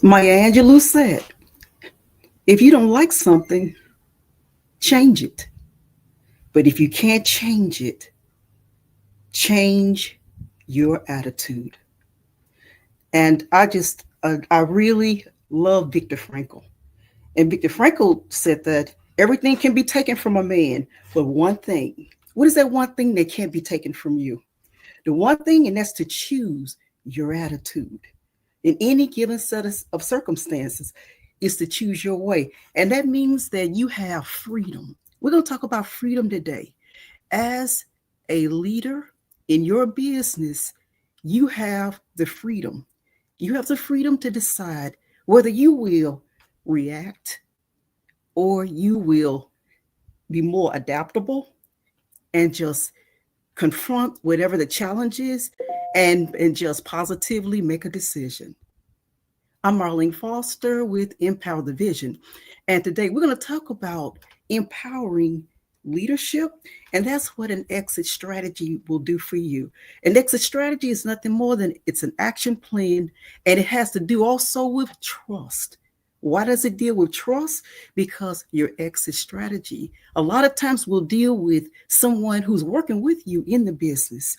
Maya Angelou said, if you don't like something, change it. But if you can't change it, change your attitude. And I really love Viktor Frankl. And Viktor Frankl said that everything can be taken from a man, but one thing. What is that one thing that can't be taken from you? The one thing, and that's to choose your attitude. In any given set of circumstances, is to choose your way. And that means that you have freedom. We're going to talk about freedom today. As a leader in your business, you have the freedom. You have the freedom to decide whether you will react or you will be more adaptable and just confront whatever the challenge is and just positively make a decision. I'm Marlene Foster with Empower the Vision. And today we're going to talk about empowering leadership. And that's what an exit strategy will do for you. An exit strategy is nothing more than it's an action plan, and it has to do also with trust. Why does it deal with trust? Because your exit strategy, a lot of times will deal with someone who's working with you in the business.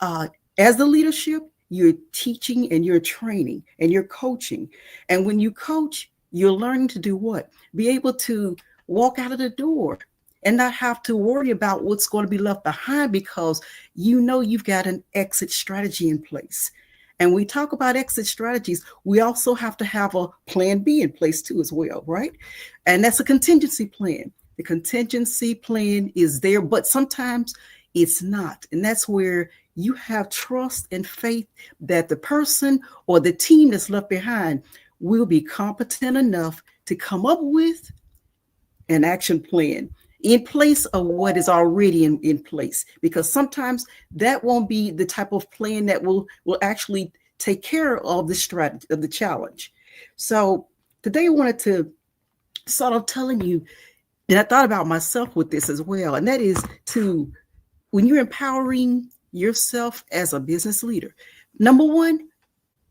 Uh, as the leadership, you're teaching and you're training and you're coaching. And when you coach, you're learning to do what? Be able to walk out of the door and not have to worry about what's going to be left behind because you know you've got an exit strategy in place. And we talk about exit strategies, we also have to have a plan B in place too as well, right? And that's a contingency plan. The contingency plan is there, but sometimes it's not. And that's where you have trust and faith that the person or the team that's left behind will be competent enough to come up with an action plan in place of what is already in place, because sometimes that won't be the type of plan that will actually take care of the strategy of the challenge. So today I wanted to sort of telling you, and I thought about myself with this as well, and that is to, when you're empowering yourself as a business leader, number one,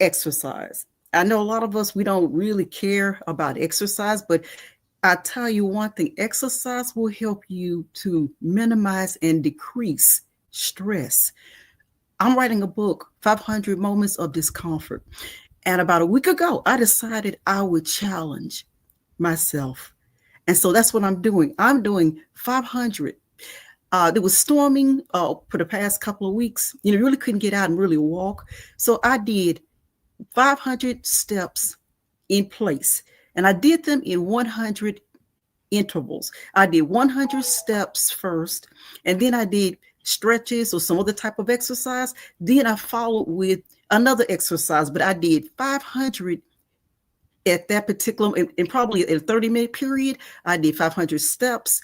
exercise. I know a lot of us, we don't really care about exercise, but I tell you one thing, exercise will help you to minimize and decrease stress. I'm writing a book, 500 Moments of Discomfort. And about a week ago, I decided I would challenge myself. And so that's what I'm doing. I'm doing 500. It was storming for the past couple of weeks. You really couldn't get out and really walk. So I did 500 steps in place. And I did them in 100 intervals. I did 100 steps first, and then I did stretches or some other type of exercise. Then I followed with another exercise, but I did 500 at that particular, in probably a 30-minute period. I did 500 steps,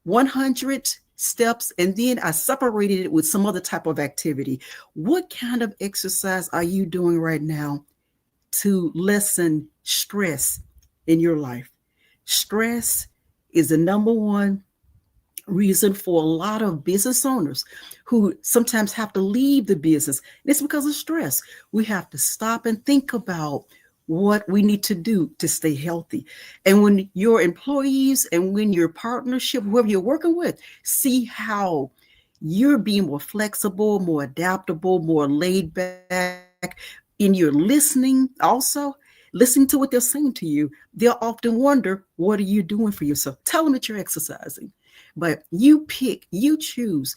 100 steps, and then I separated it with some other type of activity. What kind of exercise are you doing right now to lessen stress in your life? Stress is the number one reason for a lot of business owners who sometimes have to leave the business. It's because of stress. We have to stop and think about what we need to do to stay healthy. And when your employees and when your partnership, whoever you're working with, see how you're being more flexible, more adaptable, more laid back in your listening, also listening to what they're saying to you, they'll often wonder, what are you doing for yourself? Tell them that you're exercising, but you pick, you choose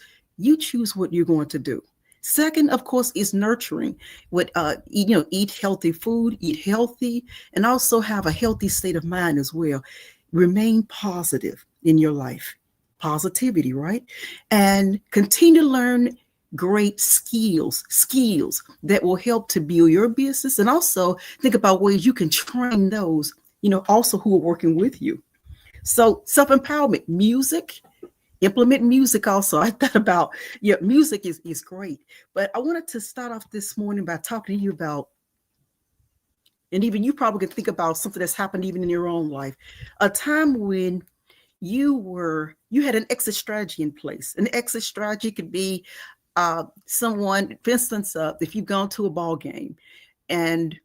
what you're going to do. Second, of course, is nurturing. Eat healthy food, eat healthy, and also have a healthy state of mind as well. Remain positive in your life. Positivity, right? And continue to learn great skills that will help to build your business, and also think about ways you can train those, also who are working with you. So self-empowerment, music, implement music also. I thought about, music is great, but I wanted to start off this morning by talking to you about, and even you probably could think about something that's happened even in your own life, a time when you had an exit strategy in place. An exit strategy could be someone, for instance, if you've gone to a ball game and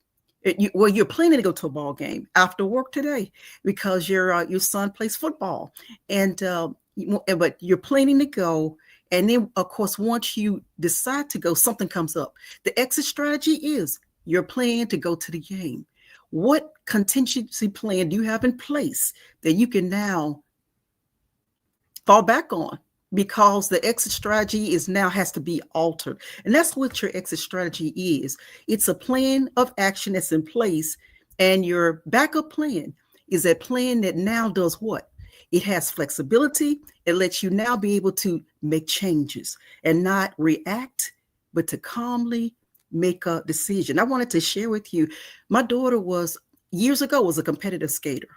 Well, you're planning to go to a ball game after work today because your son plays football, and but you're planning to go. And then, of course, once you decide to go, something comes up. The exit strategy is you're planning to go to the game. What contingency plan do you have in place that you can now fall back on, because the exit strategy is now has to be altered? And that's what your exit strategy is. It's a plan of action that's in place, and your backup plan is a plan that now does what? It has flexibility. It lets you now be able to make changes and not react, but to calmly make a decision. I wanted to share with you, my daughter was years ago was a competitive skater.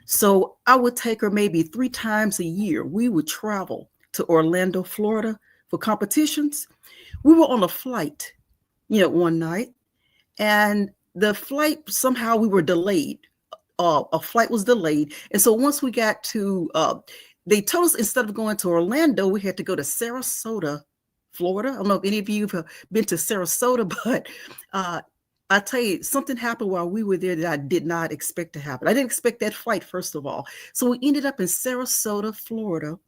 So I would take her maybe 3 times a year. We would travel to Orlando, Florida for competitions. We were on a flight, one night, and the flight, somehow we were delayed. A flight was delayed. And so once we got to, they told us instead of going to Orlando, we had to go to Sarasota, Florida. I don't know if any of you have been to Sarasota, but I tell you, something happened while we were there that I did not expect to happen. I didn't expect that flight, first of all. So we ended up in Sarasota, Florida.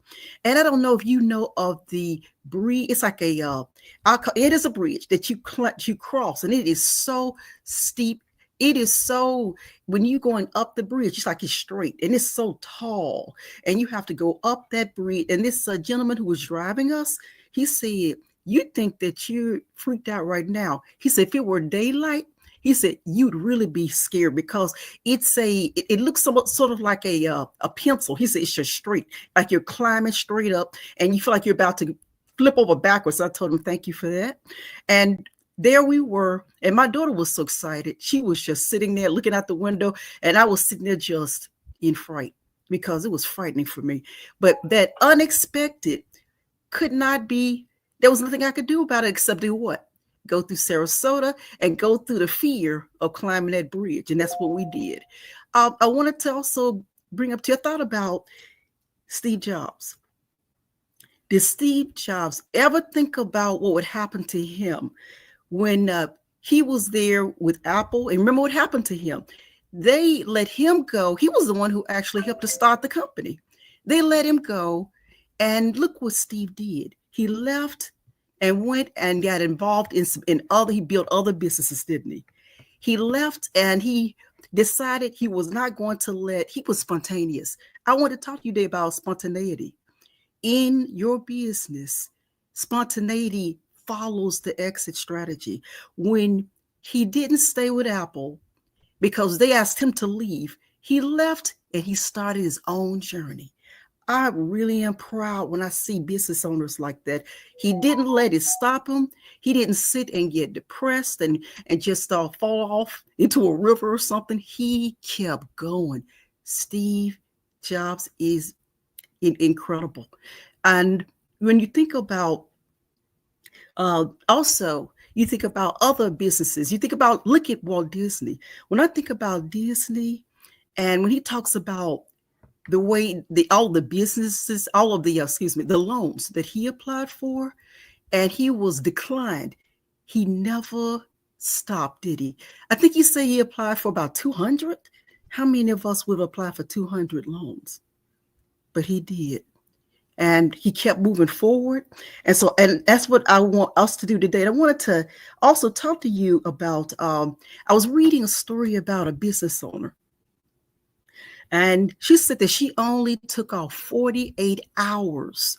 And I don't know if you know of the bridge. It's like it is a bridge that you cross, and it is so steep. It is so, when you're going up the bridge, it's like it's straight, and it's so tall, and you have to go up that bridge. And this gentleman who was driving us, he said, "You think that you're freaked out right now?" He said, "If it were daylight," he said, "you'd really be scared, because it looks sort of like a pencil." He said, "It's just straight, like you're climbing straight up, and you feel like you're about to flip over backwards." I told him, "Thank you for that." And there we were, and my daughter was so excited. She was just sitting there looking out the window, and I was sitting there just in fright, because it was frightening for me. But that unexpected could not be, there was nothing I could do about it except do what? Go through Sarasota and go through the fear of climbing that bridge. And that's what we did. I wanted to also bring up to your thought about Steve Jobs. Did Steve Jobs ever think about what would happen to him when he was there with Apple? And remember what happened to him. They let him go. He was the one who actually helped to start the company. They let him go. And look what Steve did. He left and went and got involved he built other businesses, didn't he? He left and he decided he was not going to he was spontaneous. I want to talk to you today about spontaneity. In your business, spontaneity follows the exit strategy. When he didn't stay with Apple because they asked him to leave, he left and he started his own journey. I really am proud when I see business owners like that. He didn't let it stop him. He didn't sit and get depressed and just fall off into a river or something. He kept going. Steve Jobs is incredible. And when you think about also, you think about other businesses. You think about, look at Walt Disney. When I think about Disney, and when he talks about the way all the businesses, all of the the loans that he applied for, and he was declined, he never stopped, did he? I think he said he applied for about 200. How many of us would apply for 200 loans? But he did. And he kept moving forward. And that's what I want us to do today. And I wanted to also talk to you about, I was reading a story about a business owner. And she said that she only took off 48 hours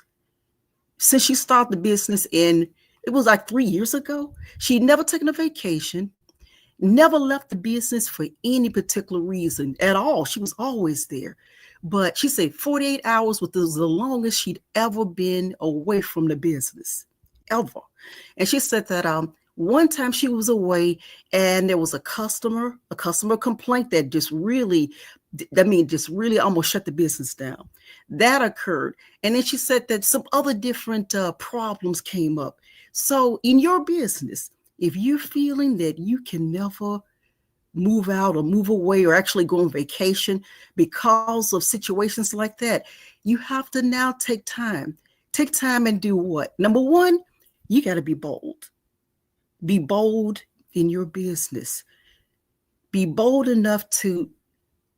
since she started the business it was like 3 years ago. She'd never taken a vacation, never left the business for any particular reason at all. She was always there. But she said 48 hours was the longest she'd ever been away from the business, ever. And she said that one time she was away and there was a customer complaint that just really almost shut the business down. That occurred. And then she said that some other different problems came up. So in your business, if you're feeling that you can never move out or move away or actually go on vacation because of situations like that, you have to now take time and do what? Number one, you got to be bold. Be bold in your business, be bold enough to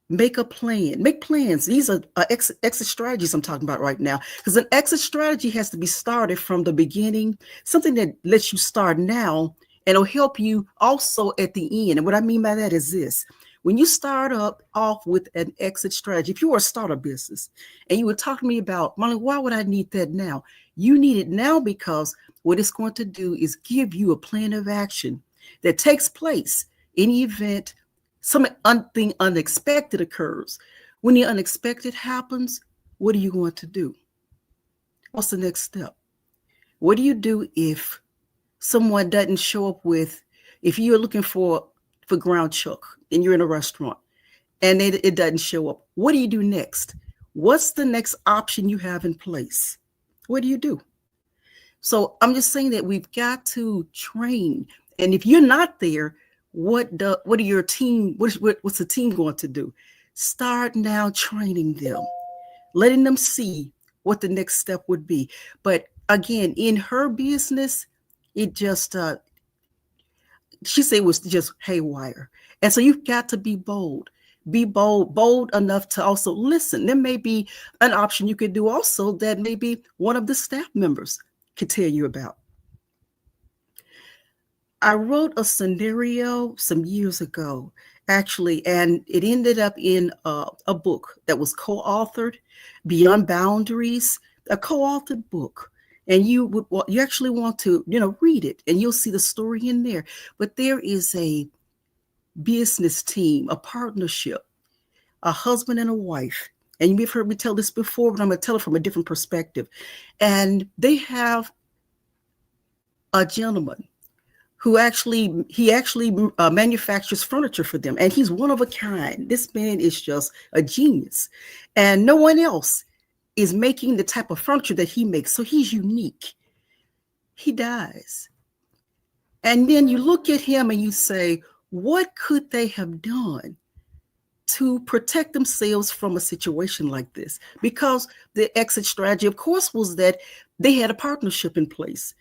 make a plan, make plans. These are exit strategies I'm talking about right now, because an exit strategy has to be started from the beginning, something that lets you start now and it'll help you also at the end. And what I mean by that is this: when you start up off with an exit strategy, if you were a startup business and you would talk to me about, Molly, why would I need that now? You need it now because what it's going to do is give you a plan of action that takes place in the event something unexpected occurs. When the unexpected happens, what are you going to do? What's the next step? What do you do if someone doesn't show up with, if you're looking for ground chuck and you're in a restaurant and it doesn't show up? What do you do next? What's the next option you have in place? What do you do? So I'm just saying that we've got to train. And if you're not there, what are your team, what's the team going to do? Start now training them, letting them see what the next step would be. But again, in her business, it just she said it was just haywire. And so you've got to be bold. Be bold enough to also listen. There may be an option you could do also that maybe one of the staff members could tell you about. I wrote a scenario some years ago, actually, and it ended up in a book that was co-authored, Beyond Boundaries, a co-authored book. And you actually want to, read it, and you'll see the story in there. But there is a business team, a partnership, a husband and a wife. And you may have heard me tell this before, but I'm going to tell it from a different perspective. And they have a gentleman who actually manufactures furniture for them, and he's one of a kind. This man is just a genius, and no one else is making the type of furniture that he makes, so he's unique. He dies, and then you look at him and you say, what could they have done to protect themselves from a situation like this? Because the exit strategy, of course, was that they had a partnership in place.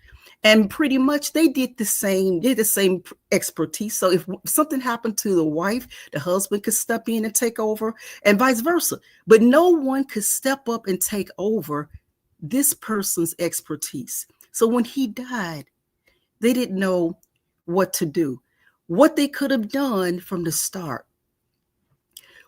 And pretty much they did the same expertise. So if something happened to the wife, the husband could step in and take over, and vice versa. But no one could step up and take over this person's expertise. So when he died, they didn't know what to do. What they could have done from the start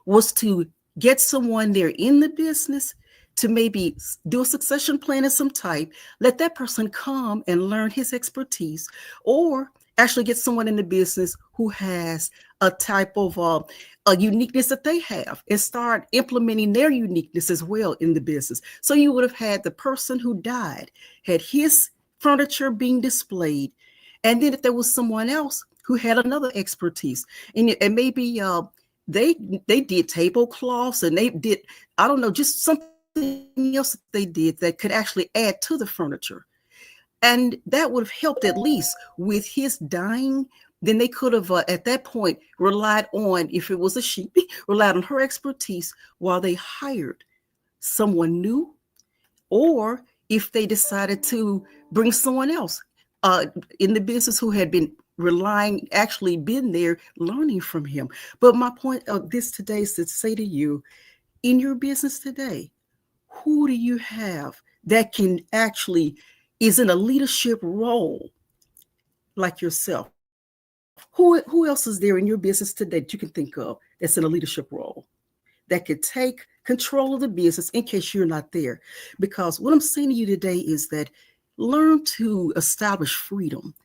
was to get someone there in the business to maybe do a succession plan of some type, let that person come and learn his expertise, or actually get someone in the business who has a type of a uniqueness that they have, and start implementing their uniqueness as well in the business. So you would have had the person who died, had his furniture being displayed, and then if there was someone else who had another expertise, and maybe they did tablecloths, and they did, I don't know, just something else they did that could actually add to the furniture. And that would have helped at least with his dying. Then they could have, at that point, relied on, if it was a she, relied on her expertise while they hired someone new, or if they decided to bring someone else in the business who had been actually been there learning from him. But my point of this today is to say to you, in your business today, who do you have that can actually is in a leadership role like yourself? Who else is there in your business today that you can think of that's in a leadership role that could take control of the business in case you're not there? Because what I'm saying to you today is that learn to establish freedom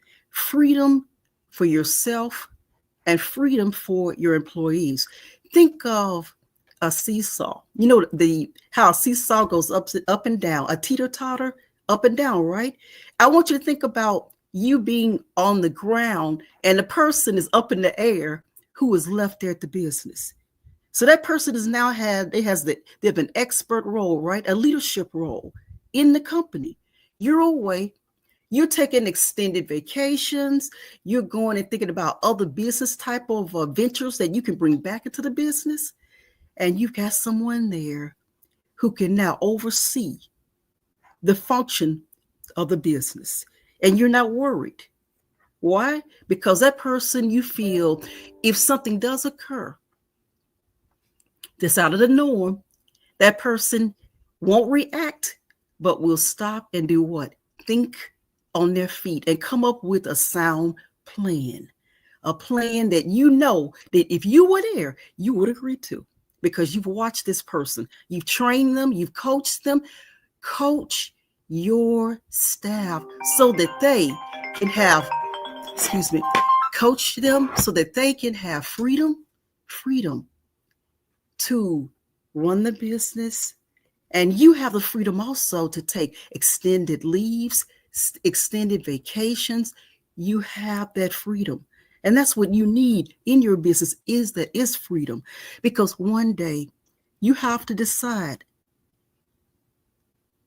for yourself and freedom for your employees. Think of a seesaw. You know how a seesaw goes up and down, a teeter-totter, up and down, right? I want you to think about you being on the ground and the person is up in the air who is left there at the business. So that person they have an expert role, right? A leadership role in the company. You're away. You're taking extended vacations. You're going and thinking about other business type of ventures that you can bring back into the business. And you've got someone there who can now oversee the function of the business. And you're not worried Why? Because that person, you feel, if something does occur that's out of the norm, that person won't react, but will stop and do what? Think on their feet and come up with a sound plan. A plan that you know that if you were there, you would agree to, because you've watched this person, you've trained them, you've coached them. Coach your staff so that they can have, excuse me, coach them so that they can have freedom to run the business. And you have the freedom also to take extended leaves, extended vacations. You have that freedom. And that's what you need in your business, is freedom. Because one day you have to decide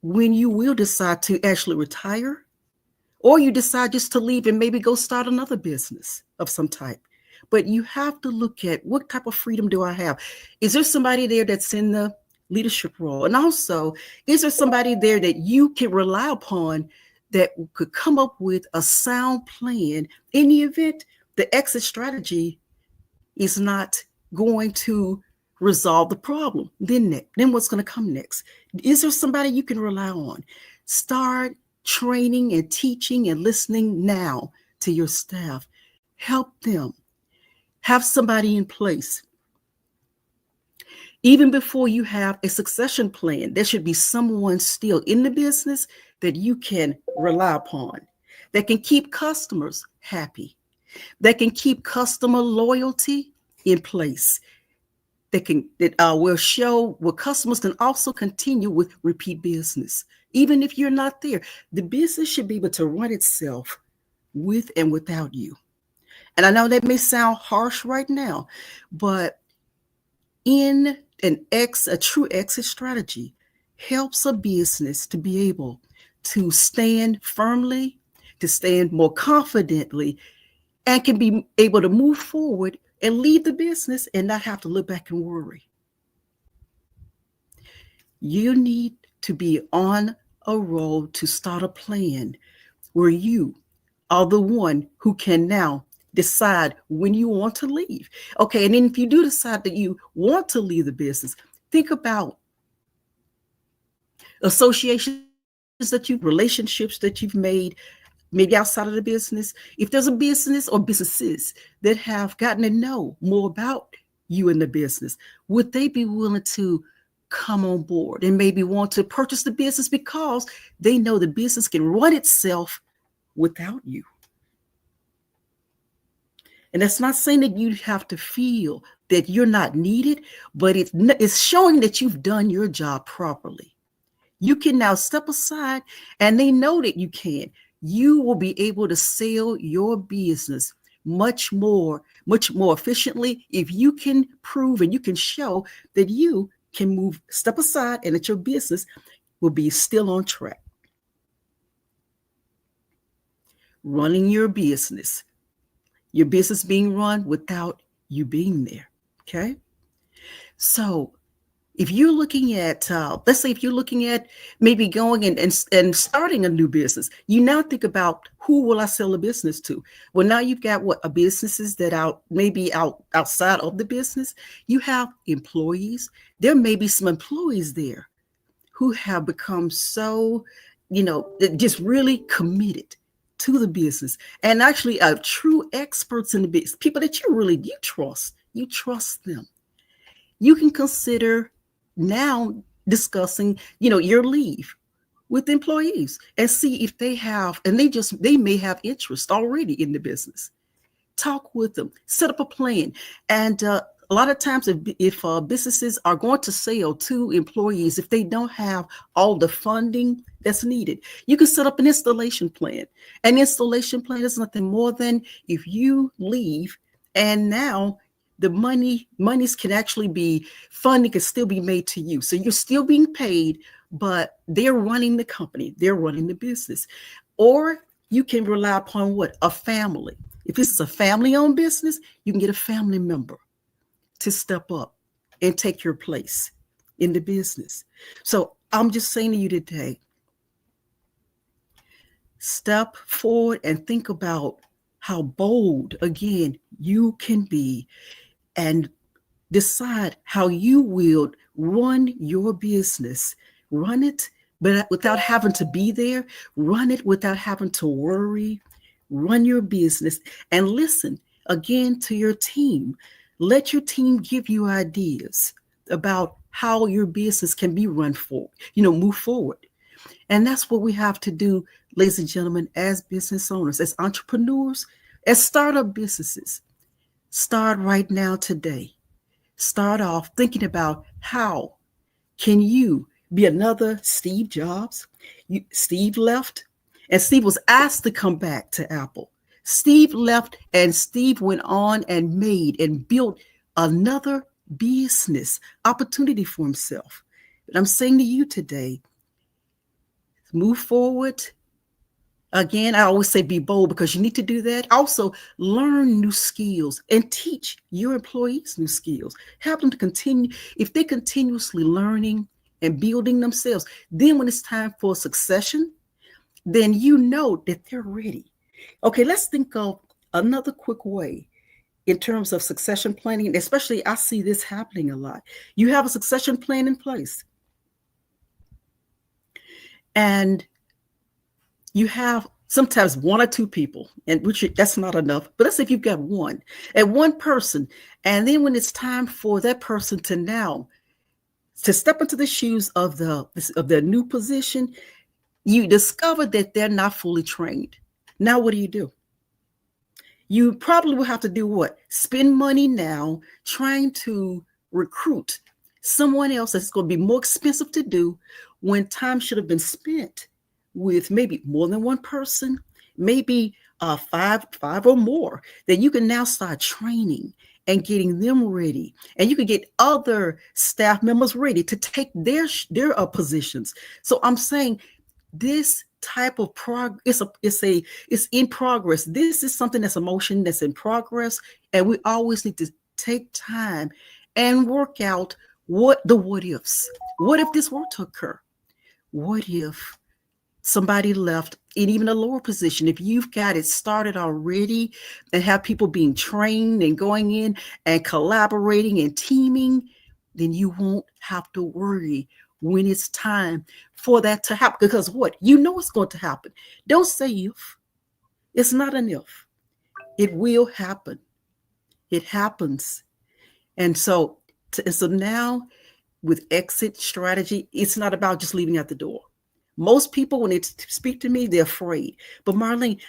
when you will decide to actually retire, or you decide just to leave and maybe go start another business of some type. But you have to look at, what type of freedom do I have? Is there somebody there that's in the leadership role? And also, is there somebody there that you can rely upon that could come up with a sound plan in the event the exit strategy is not going to resolve the problem? Then what's going to come next? Is there somebody you can rely on? Start training and teaching and listening now to your staff. Help them. Have somebody in place. Even before you have a succession plan, there should be someone still in the business that you can rely upon, that can keep customers happy, that can keep customer loyalty in place, that will show where customers can also continue with repeat business. Even if you're not there, the business should be able to run itself with and without you. And I know that may sound harsh right now, but in a true exit strategy helps a business to be able to stand firmly, to stand more confidently, and can be able to move forward and leave the business and not have to look back and worry. You need to be on a roll to start a plan where you are the one who can now decide when you want to leave. Okay, and then if you do decide that you want to leave the business, think about associations that relationships that you've made, maybe outside of the business. If there's a business or businesses that have gotten to know more about you in the business, would they be willing to come on board and maybe want to purchase the business because they know the business can run itself without you? And that's not saying that you have to feel that you're not needed, but it's showing that you've done your job properly. You can now step aside, and they know that you can. You will be able to sell your business much more efficiently if you can prove and you can show that you can step aside, and that your business will be still on track. Running your business being run without you being there. Okay. So if you're looking at, let's say if you're looking at maybe going and starting a new business, you now think about, who will I sell a business to? Well, now you've got a businesses that outside of the business. You have employees. There may be some employees there who have become so, just really committed to the business, and actually are true experts in the business, people that you trust them. You can consider now discussing, your leave with employees and see if they have, and they may have interest already in the business. Talk with them, set up a plan. And a lot of times if businesses are going to sell to employees, if they don't have all the funding that's needed, you can set up an installation plan. An installation plan is nothing more than, if you leave and now the monies can actually be, funding can still be made to you. So you're still being paid, but they're running the company, they're running the business. Or you can rely upon a family. If this is a family-owned business, you can get a family member to step up and take your place in the business. So I'm just saying to you today, step forward and think about how bold, again, you can be, and decide how you will run your business. Run it, but without having to be there. Run it without having to worry. Run your business and listen again to your team. Let your team give you ideas about how your business can be run forward, move forward. And that's what we have to do, ladies and gentlemen, as business owners, as entrepreneurs, as startup businesses. Start right now today. Start off thinking about how can you be another Steve Jobs? Steve left, and Steve was asked to come back to Apple. Steve left, and Steve went on and made and built another business opportunity for himself. But I'm saying to you today, move forward. Again, I always say be bold because you need to do that. Also, learn new skills and teach your employees new skills. Help them to continue. If they're continuously learning and building themselves, then when it's time for succession, then you know that they're ready. Okay, let's think of another quick way in terms of succession planning. Especially, I see this happening a lot. You have a succession plan in place, and you have sometimes one or two people, and which that's not enough. But let's say if you've got one and one person, and then when it's time for that person to now to step into the shoes of their new position, you discover that they're not fully trained. Now, what do? You probably will have to do what? Spend money now trying to recruit someone else that's going to be more expensive to do when time should have been spent with maybe more than one person, maybe five or more, that you can now start training and getting them ready, and you can get other staff members ready to take their positions. So I'm saying this type of progress, it's in progress. This is something that's a motion that's in progress, and we always need to take time and work out what ifs. What if this were to occur? What if somebody left in even a lower position? If you've got it started already and have people being trained and going in and collaborating and teaming, then you won't have to worry when it's time for that to happen. Because what? You know it's going to happen. Don't say if. It's not an if. It will happen. It happens. And so now with exit strategy, it's not about just leaving out the door. Most people, when they speak to me, they're afraid. But Marlene,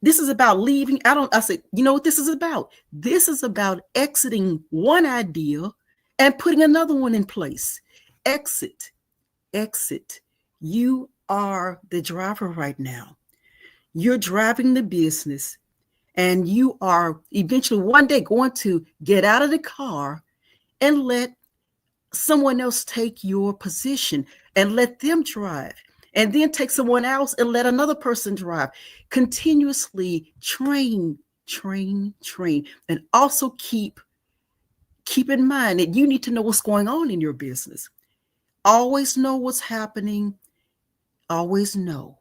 this is about leaving. I said, you know what this is about? This is about exiting one idea and putting another one in place. Exit. You are the driver right now. You're driving the business, and you are eventually one day going to get out of the car and let someone else take your position and let them drive, and then take someone else and let another person drive. Continuously train, and also keep in mind that you need to know what's going on in your business. Always know what's happening. Always know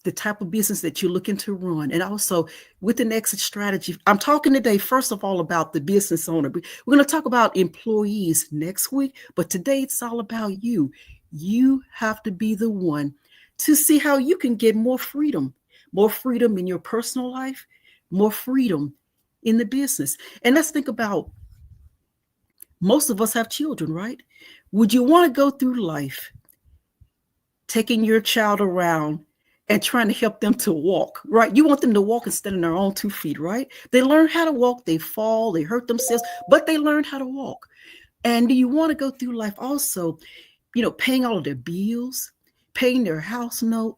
the type of business that you're looking to run. And also with an exit strategy, I'm talking today, first of all, about the business owner. We're going to talk about employees next week, but today it's all about you. You have to be the one to see how you can get more freedom in your personal life, more freedom in the business. And let's think about, most of us have children, right? Would you want to go through life taking your child around and trying to help them to walk, right? You want them to walk and stand on their own 2 feet, right? They learn how to walk, they fall, they hurt themselves, but they learn how to walk. And do you want to go through life also, paying all of their bills, paying their house note,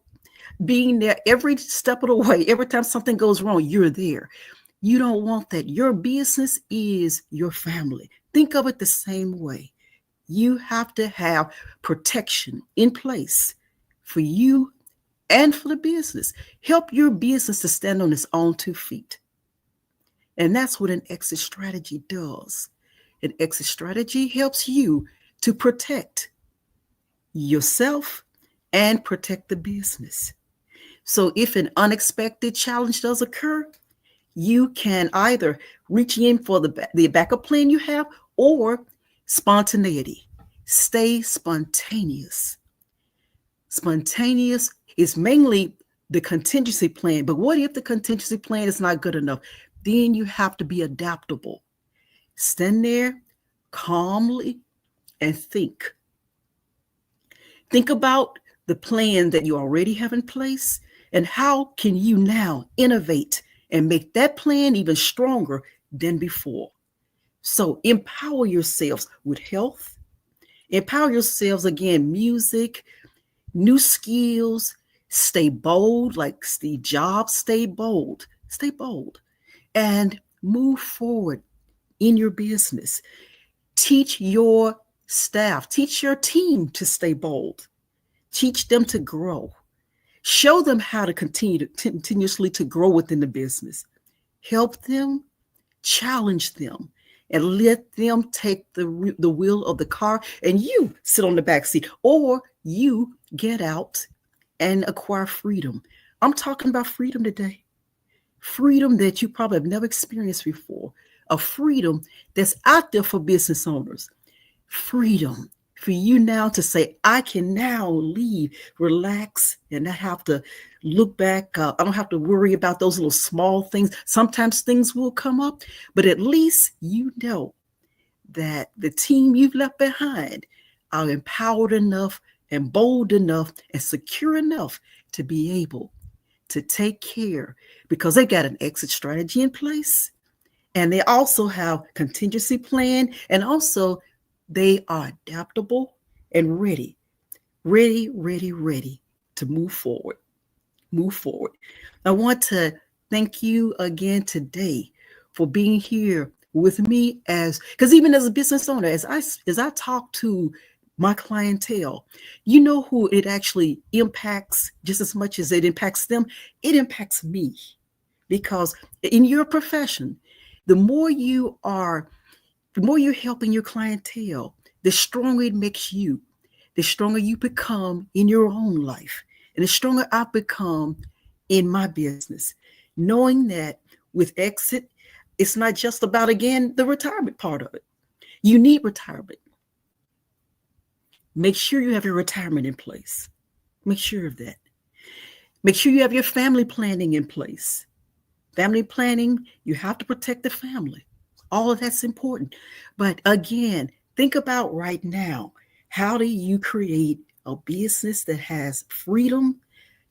being there every step of the way? Every time something goes wrong, you're there. You don't want that. Your business is your family. Think of it the same way. You have to have protection in place for you and for the business. Help your business to stand on its own 2 feet. And that's what an exit strategy does. An exit strategy helps you to protect yourself and protect the business. So if an unexpected challenge does occur, you can either reach in for the backup plan you have, or spontaneity. Stay spontaneous. Spontaneous is mainly the contingency plan. But what if the contingency plan is not good enough? Then you have to be adaptable. Stand there calmly and think. Think about the plan that you already have in place, and how can you now innovate and make that plan even stronger than before. So empower yourselves with health. Empower yourselves again, music, new skills. Stay bold, like Steve Jobs. Stay bold. Stay bold. And move forward in your business. Teach your staff, teach your team to stay bold. Teach them to grow. Show them how to continuously to grow within the business. Help them, challenge them, and let them take the wheel of the car, and you sit on the back seat, or you get out and acquire freedom. I'm talking about freedom today. Freedom that you probably have never experienced before. A freedom that's out there for business owners. Freedom for you now to say, I can now leave, relax, and not have to look back. I don't have to worry about those little small things. Sometimes things will come up, but at least you know that the team you've left behind are empowered enough and bold enough and secure enough to be able to take care, because they got an exit strategy in place, and they also have contingency plan, and also they are adaptable and ready to move forward. Move forward. I want to thank you again today for being here with me, as because even as a business owner, as I talk to my clientele, you know who it actually impacts just as much as it impacts them. It impacts me, because in your profession, the more you are, the more you're helping your clientele, the stronger it makes you, the stronger you become in your own life, and the stronger I become in my business. Knowing that with exit, it's not just about, again, the retirement part of it. You need retirement. Make sure you have your retirement in place. Make sure of that. Make sure you have your family planning in place. Family planning, you have to protect the family. All of that's important. But again, think about right now, how do you create a business that has freedom,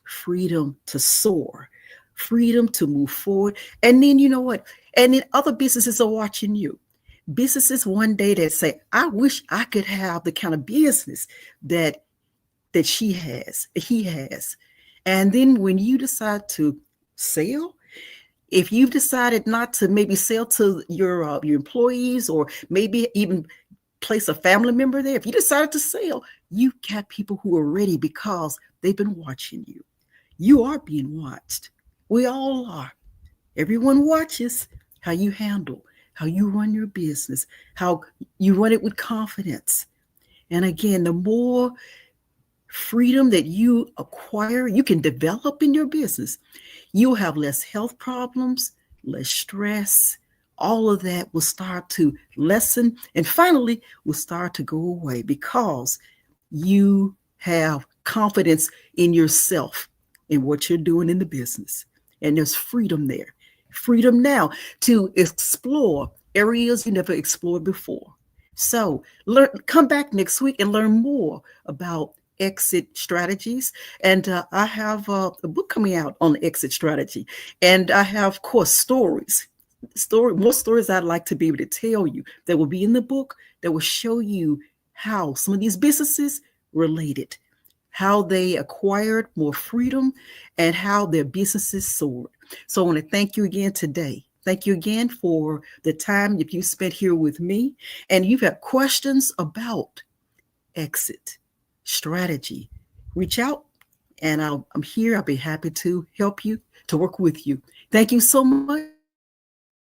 freedom to soar, freedom to move forward? And then you know what? And then other businesses are watching you. Businesses one day that say, I wish I could have the kind of business that he has. And then when you decide to sell, if you've decided not to maybe sell to your employees, or maybe even place a family member there, if you decided to sell, you got people who are ready because they've been watching you. You are being watched. We all are. Everyone watches how you handle, how you run your business, how you run it with confidence. And again, the more freedom that you acquire, you can develop in your business, you'll have less health problems, less stress. All of that will start to lessen, and finally will start to go away, because you have confidence in yourself, in what you're doing in the business. And there's freedom there. Freedom now to explore areas you never explored before. So come back next week and learn more about exit strategies. And I have a book coming out on exit strategy. And I have, of course, more stories I'd like to be able to tell you that will be in the book, that will show you how some of these businesses related, how they acquired more freedom, and how their businesses soared. So I want to thank you again today. Thank you again for the time that you spent here with me. And you've had questions about exit strategy, reach out, and I'm here. I'll be happy to help you, to work with you. Thank you so much,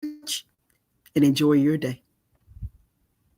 and enjoy your day.